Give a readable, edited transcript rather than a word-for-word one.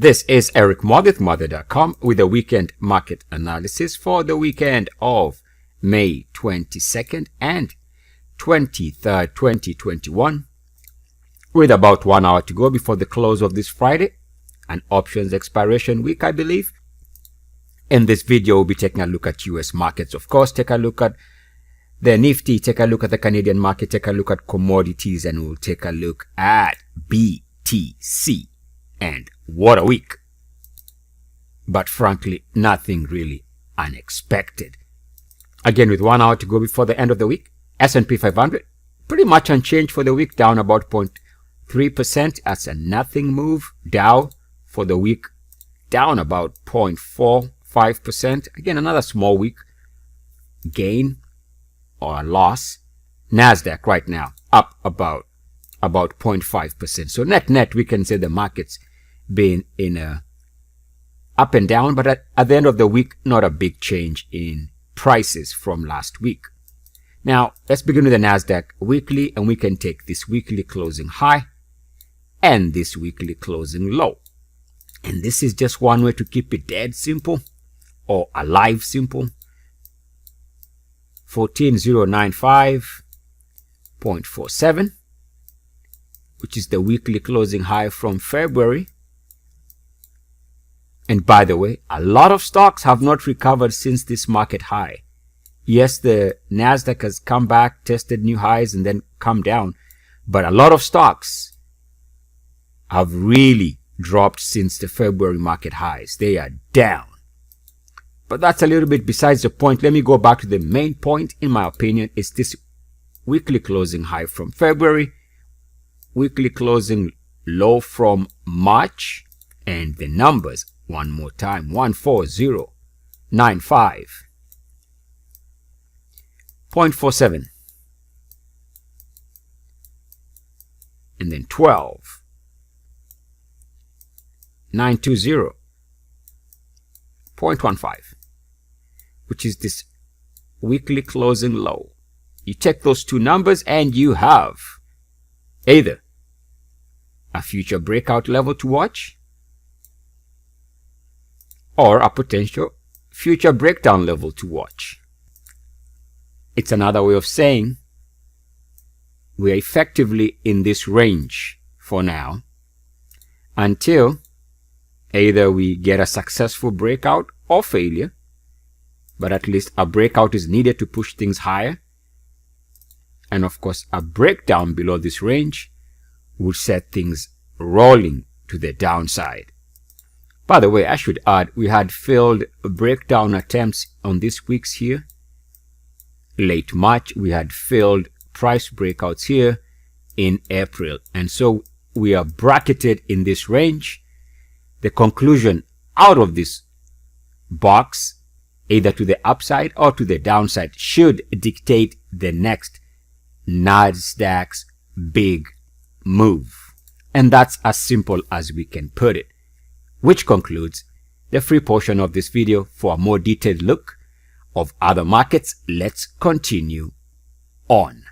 This is Eric Mother, Mother.com, with a weekend market analysis for the weekend of May 22nd and 23rd, 2021, with about 1 hour to go before the close of this Friday, an options expiration week, I believe. In this video, we'll be taking a look at US markets. Of course, take a look at the Nifty, take a look at the Canadian market, take a look at commodities, and we'll take a look at BTC. And what a week. But frankly, nothing really unexpected. Again, with 1 hour to go before the end of the week, S&P 500, pretty much unchanged for the week, down about 0.3%. That's a nothing move. Dow for the week, down about 0.45%. Again, another small week gain or a loss. NASDAQ right now, up about 0.5%. So net, we can say the market's been in a up and down, but at the end of the week, not a big change in prices from last week. Now, let's begin with the NASDAQ weekly, and we can take this weekly closing high and this weekly closing low. And this is just one way to keep it dead simple or alive simple. 14095.47, which is the weekly closing high from February. And by the way, a lot of stocks have not recovered since this market high. Yes, the NASDAQ has come back, tested new highs, and then come down. But a lot of stocks have really dropped since the February market highs. They are down. But that's a little bit besides the point. Let me go back to the main point, in my opinion, is this weekly closing high from February, weekly closing low from March, and the numbers one more time: 14095.47, and then 12920.15, which is this weekly closing low. You take those two numbers and you have either a future breakout level to watch or a potential future breakdown level to watch. It's another way of saying we are effectively in this range for now until either we get a successful breakout or failure, but at least a breakout is needed to push things higher. And of course, a breakdown below this range would set things rolling to the downside. By the way, I should add, we had failed breakdown attempts on this week's here. Late March, we had failed price breakouts here in April. And so we are bracketed in this range. The conclusion out of this box, either to the upside or to the downside, should dictate the next NASDAQ's big move. And that's as simple as we can put it. Which concludes the free portion of this video. For a more detailed look of other markets, let's continue on.